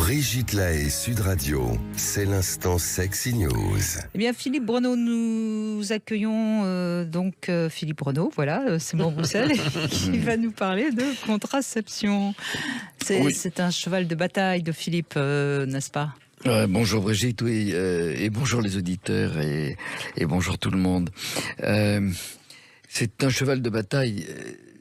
Brigitte Lahaie, Sud Radio, c'est l'instant Sexy News. Eh bien, Philippe Bruneau, nous accueillons Philippe Bruneau, voilà, c'est mon Bruxelles, qui va nous parler de contraception. C'est un cheval de bataille de Philippe, n'est-ce pas ? Bonjour Brigitte, oui, et bonjour les auditeurs, et bonjour tout le monde. C'est un cheval de bataille.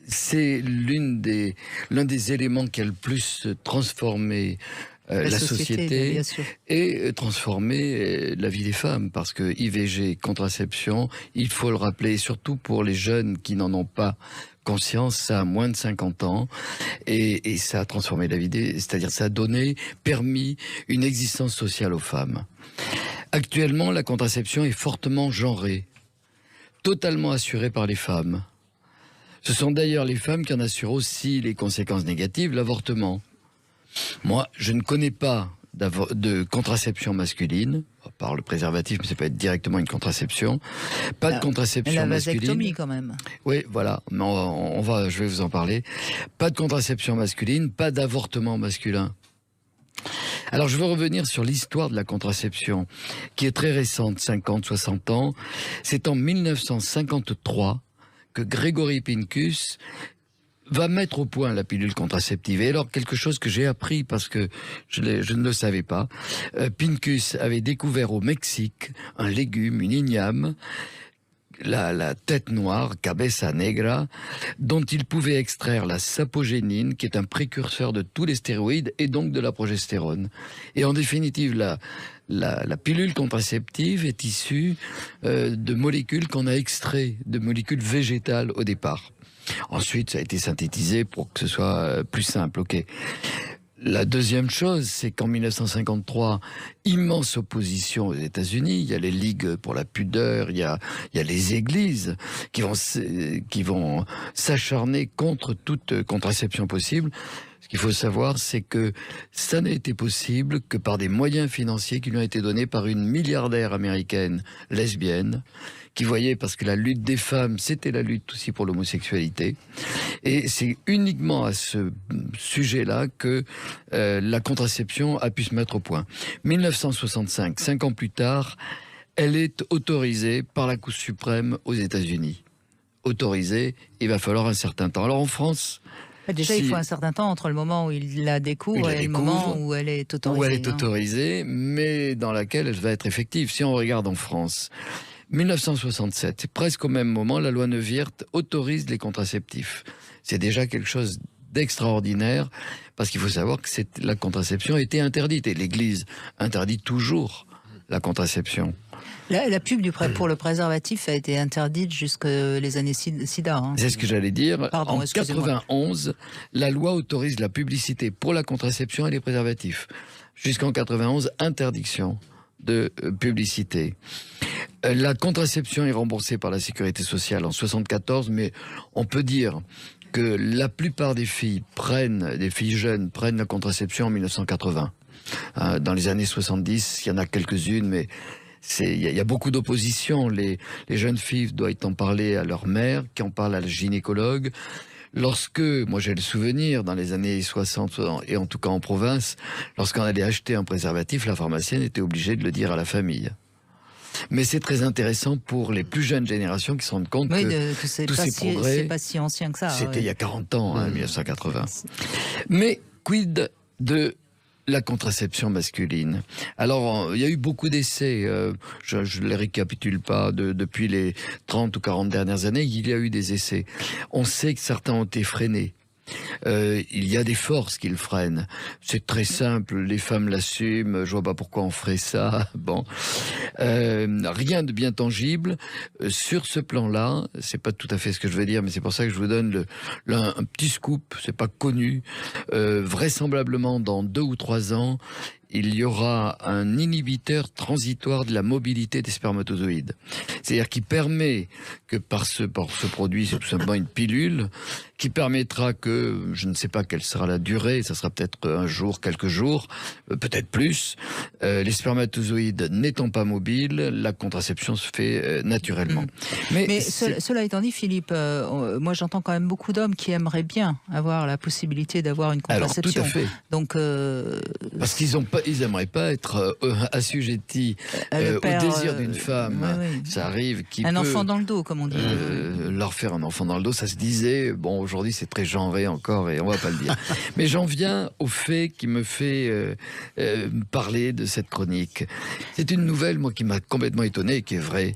C'est l'un des éléments qui a le plus transformé la société et transformé la vie des femmes, parce que IVG, contraception, il faut le rappeler, surtout pour les jeunes qui n'en ont pas conscience, ça a moins de 50 ans, et ça a transformé la vie c'est-à-dire ça a permis une existence sociale aux femmes. Actuellement, la contraception est fortement genrée, totalement assurée par les femmes. Ce sont d'ailleurs les femmes qui en assurent aussi les conséquences négatives, l'avortement. Moi, je ne connais pas de contraception masculine, par le préservatif, mais ça peut être directement une contraception. Pas de contraception masculine. La vasectomie quand même. Oui, voilà. Je vais vous en parler. Pas de contraception masculine, pas d'avortement masculin. Alors, je veux revenir sur l'histoire de la contraception, qui est très récente, 50, 60 ans. C'est en 1953 que Gregory Pincus va mettre au point la pilule contraceptive. Et alors, quelque chose que j'ai appris parce que je ne le savais pas, Pincus avait découvert au Mexique un légume, une igname, la tête noire, cabeza negra, dont il pouvait extraire la sapogénine, qui est un précurseur de tous les stéroïdes et donc de la progestérone. Et en définitive, la pilule contraceptive est issue de molécules qu'on a extraites, de molécules végétales au départ. Ensuite, ça a été synthétisé pour que ce soit plus simple, ok. La deuxième chose, c'est qu'en 1953, immense opposition aux États-Unis. Il y a les ligues pour la pudeur, il y a les églises qui vont s'acharner contre toute contraception possible. Ce qu'il faut savoir, c'est que ça n'a été possible que par des moyens financiers qui lui ont été donnés par une milliardaire américaine lesbienne, qui voyait, parce que la lutte des femmes, c'était la lutte aussi pour l'homosexualité. Et c'est uniquement à ce sujet-là que la contraception a pu se mettre au point. 1965, 5 ans plus tard, elle est autorisée par la Cour suprême aux États-Unis. Autorisée, il va falloir un certain temps. Alors en France... Déjà, il faut un certain temps entre le moment où il la découvre et le moment où elle est autorisée. Où elle est autorisée, mais dans laquelle elle va être effective. Si on regarde en France, 1967, presque au même moment, la loi Neuwirth autorise les contraceptifs. C'est déjà quelque chose d'extraordinaire, parce qu'il faut savoir que la contraception a été interdite, et l'Église interdit toujours la contraception. La pub pour le préservatif a été interdite jusqu'aux les années SIDA. Hein. C'est ce que j'allais dire. Pardon, en 91, la loi autorise la publicité pour la contraception et les préservatifs. Jusqu'en 91, interdiction de publicité. La contraception est remboursée par la Sécurité sociale en 74, mais on peut dire que la plupart des filles jeunes prennent la contraception en 1980. Dans les années 70, il y en a quelques-unes, mais il y a beaucoup d'opposition. Les jeunes filles doivent en parler à leur mère, qui en parle à la gynécologue. Moi j'ai le souvenir, dans les années 60, et en tout cas en province, lorsqu'on allait acheter un préservatif, la pharmacienne était obligée de le dire à la famille. Mais c'est très intéressant pour les plus jeunes générations qui se rendent compte que tous ces progrès... C'est pas si ancien que ça. C'était il y a 40 ans, 1980. Mais quid de la contraception masculine? Alors, il y a eu beaucoup d'essais, je ne les récapitule pas, depuis les 30 ou 40 dernières années, il y a eu des essais. On sait que certains ont été freinés. Il y a des forces qui le freinent. C'est très simple, les femmes l'assument, je vois pas pourquoi on ferait ça. Bon, rien de bien tangible sur ce plan-là. C'est pas tout à fait ce que je veux dire, mais c'est pour ça que je vous donne un petit scoop. C'est pas connu. Vraisemblablement, dans 2 ou 3 ans, il y aura un inhibiteur transitoire de la mobilité des spermatozoïdes. C'est-à-dire qui permet que par ce produit, c'est tout simplement une pilule, qui permettra que, je ne sais pas quelle sera la durée, ça sera peut-être un jour, quelques jours, peut-être plus, les spermatozoïdes n'étant pas mobiles, la contraception se fait naturellement. Mais cela étant dit, Philippe, moi j'entends quand même beaucoup d'hommes qui aimeraient bien avoir la possibilité d'avoir une contraception. Alors, tout à fait. Donc, parce qu'ils n'aimeraient pas être assujettis au désir d'une femme. Ça arrive un enfant dans le dos, comme on dit. Leur faire un enfant dans le dos, ça se disait. Bon, aujourd'hui c'est très genré encore et on va pas le dire. Mais j'en viens au fait qui me fait parler de cette chronique. C'est une nouvelle, moi, qui m'a complètement étonné et qui est vraie.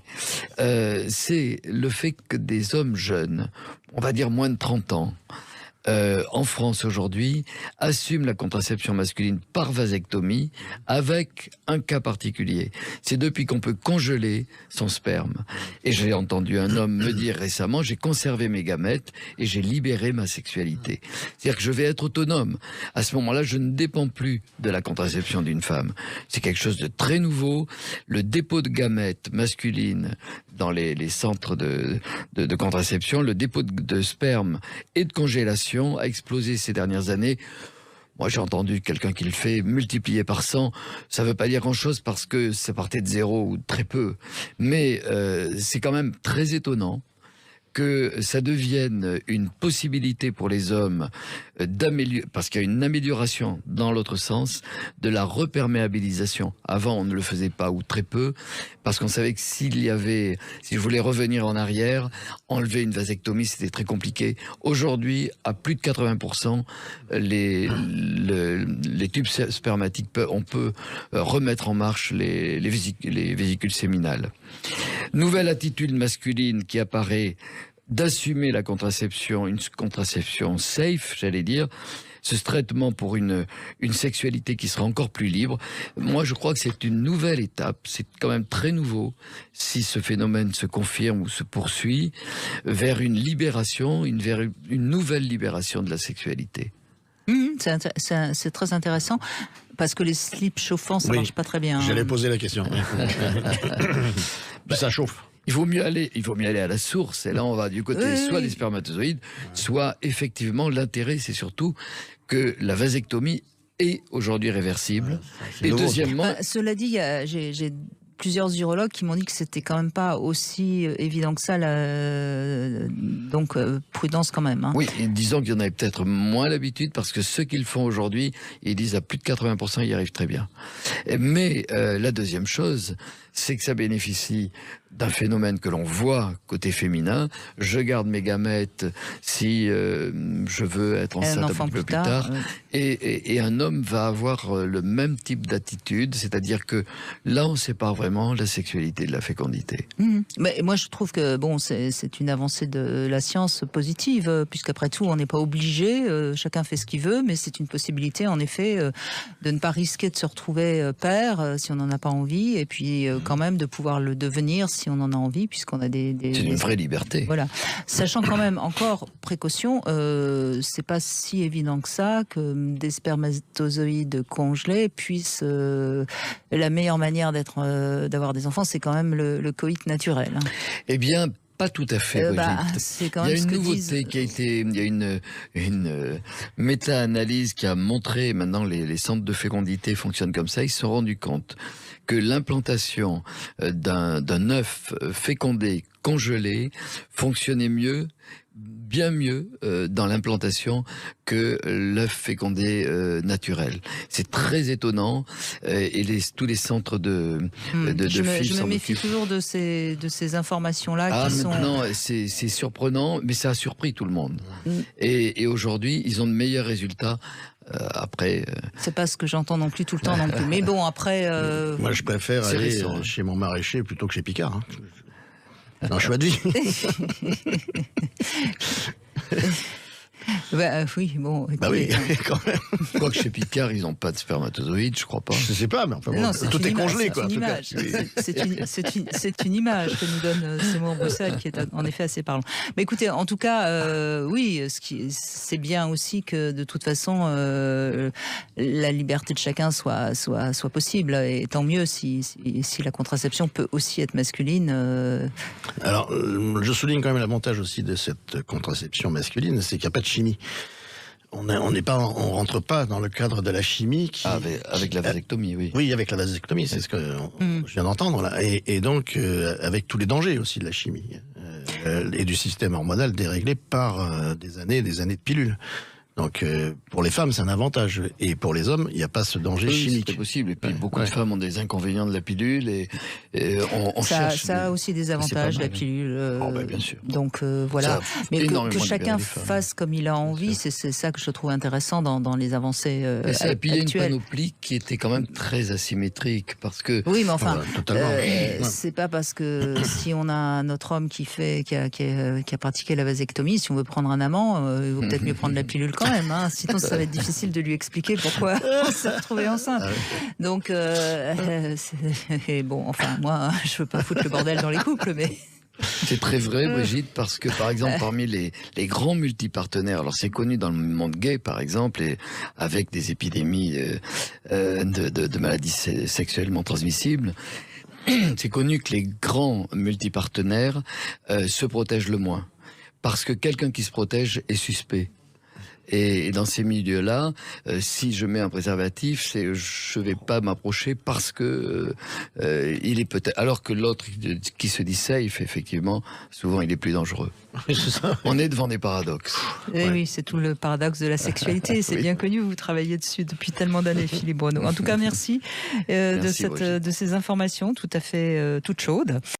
C'est le fait que des hommes jeunes, on va dire moins de 30 ans, en France aujourd'hui, assument la contraception masculine par vasectomie avec un cas particulier. C'est depuis qu'on peut congeler son sperme. Et j'ai entendu un homme me dire récemment, j'ai conservé mes gamètes et j'ai libéré ma sexualité. C'est-à-dire que je vais être autonome. À ce moment-là, je ne dépends plus de la contraception d'une femme. C'est quelque chose de très nouveau. Le dépôt de gamètes masculines dans les centres de contraception, le dépôt de sperme et de congélation a explosé ces dernières années. Moi, j'ai entendu quelqu'un qui le fait multiplié par 100. Ça ne veut pas dire grand-chose parce que ça partait de zéro ou de très peu. Mais c'est quand même très étonnant que ça devienne une possibilité pour les hommes d'améliorer, parce qu'il y a une amélioration dans l'autre sens de la reperméabilisation. Avant, on ne le faisait pas ou très peu, parce qu'on savait que si je voulais revenir en arrière, enlever une vasectomie, c'était très compliqué. Aujourd'hui, à plus de 80%, les tubes spermatiques, on peut remettre en marche les vésicules séminales. Nouvelle attitude masculine qui apparaît d'assumer la contraception, une contraception safe, j'allais dire, ce traitement pour une sexualité qui sera encore plus libre. Moi, je crois que c'est une nouvelle étape, c'est quand même très nouveau, si ce phénomène se confirme ou se poursuit, vers une libération, vers une nouvelle libération de la sexualité. C'est très intéressant, parce que les slips chauffants, ça marche pas très bien. J'allais poser la question. Ça chauffe. Il vaut mieux aller à la source. Et là, on va du côté soit des spermatozoïdes, soit effectivement l'intérêt, c'est surtout que la vasectomie est aujourd'hui réversible. Et deuxièmement, cela dit, j'ai plusieurs urologues qui m'ont dit que c'était quand même pas aussi évident que ça, donc prudence quand même. Hein. Oui, disons qu'il y en avait peut-être moins l'habitude, parce que ceux qui le font aujourd'hui, ils disent à plus de 80%, ils y arrivent très bien. Mais la deuxième chose, c'est que ça bénéficie d'un phénomène que l'on voit côté féminin. Je garde mes gamètes si je veux être enceinte un peu plus tard. Et un homme va avoir le même type d'attitude, c'est-à-dire que là, on sépare vraiment la sexualité de la fécondité. Mais moi, je trouve que c'est une avancée de la science positive, puisqu'après tout, on n'est pas obligé, chacun fait ce qu'il veut, mais c'est une possibilité, en effet, de ne pas risquer de se retrouver père si on n'en a pas envie, et puis quand même de pouvoir le devenir si on en a envie, puisqu'on a des c'est une vraie liberté. Voilà. Sachant quand même, encore, précaution, c'est pas si évident que ça, que des spermatozoïdes congelés puissent... la meilleure manière d'avoir des enfants, c'est quand même le coït naturel. Hein. Eh bien, pas tout à fait, c'est quand il y a même une ce que nouveauté qui a été, il y a une méta-analyse qui a montré, maintenant les centres de fécondité fonctionnent comme ça, ils se sont rendus compte que l'implantation d'un œuf fécondé congelé fonctionnait mieux, bien mieux dans l'implantation que l'œuf fécondé naturel. C'est très étonnant et tous les centres de filles je me méfie toujours de ces informations-là qui sont... Maintenant, c'est surprenant, mais ça a surpris tout le monde. Et aujourd'hui, ils ont de meilleurs résultats. Après, c'est pas ce que j'entends non plus tout le temps non plus. Mais bon, après, moi, je préfère aller chez mon maraîcher plutôt que chez Picard. Hein. C'est un choix de vie. Oui, bon. Bah oui, quand même. Quoique chez Picard, ils n'ont pas de spermatozoïdes, je crois pas. Je sais pas, mais enfin, bon, Non, tout est congelé, quoi. C'est une image. C'est une image que nous donne Seymour Bruxelles, qui est en effet assez parlant. Mais écoutez, en tout cas, oui, c'est bien aussi que de toute façon, la liberté de chacun soit possible. Et tant mieux si la contraception peut aussi être masculine. Alors, je souligne quand même l'avantage aussi de cette contraception masculine, c'est qu'il n'y a pas de chimie. On rentre pas dans le cadre de la chimie. Avec la vasectomie, oui. Oui, avec la vasectomie, c'est ce que je viens d'entendre là. Et donc, avec tous les dangers aussi de la chimie et du système hormonal déréglé par des années de pilules. Donc, pour les femmes, c'est un avantage. Et pour les hommes, il n'y a pas ce danger chimique. C'est possible. Et puis, beaucoup de femmes ont des inconvénients de la pilule. Et on cherche... Ça a aussi des avantages, la pilule. Bien sûr. Donc, voilà. Mais que chacun fasse comme il a envie, c'est ça que je trouve intéressant dans les avancées actuelles. Et puis, il y a une actuelles. panoplie qui était quand même très asymétrique. Parce que... Oui, mais enfin, totalement. c'est pas parce que si on a notre homme qui a pratiqué la vasectomie, si on veut prendre un amant, il vaut peut-être mieux prendre la pilule quand même. Sinon, ça va être difficile de lui expliquer pourquoi on s'est retrouvé enceinte. Donc, bon, enfin, moi, je veux pas foutre le bordel dans les couples, mais... C'est très vrai, Brigitte, parce que, par exemple, parmi les grands multipartenaires, alors c'est connu dans le monde gay, par exemple, et avec des épidémies de maladies sexuellement transmissibles, c'est connu que les grands multipartenaires se protègent le moins. Parce que quelqu'un qui se protège est suspect. Et dans ces milieux-là, si je mets un préservatif, je vais pas m'approcher parce que il est peut-être. Alors que l'autre qui se dit safe, effectivement, souvent il est plus dangereux. On est devant des paradoxes. Et oui, c'est tout le paradoxe de la sexualité. C'est bien connu. Vous travaillez dessus depuis tellement d'années, Philippe Bruno. En tout cas, merci, de ces informations tout à fait toutes chaudes.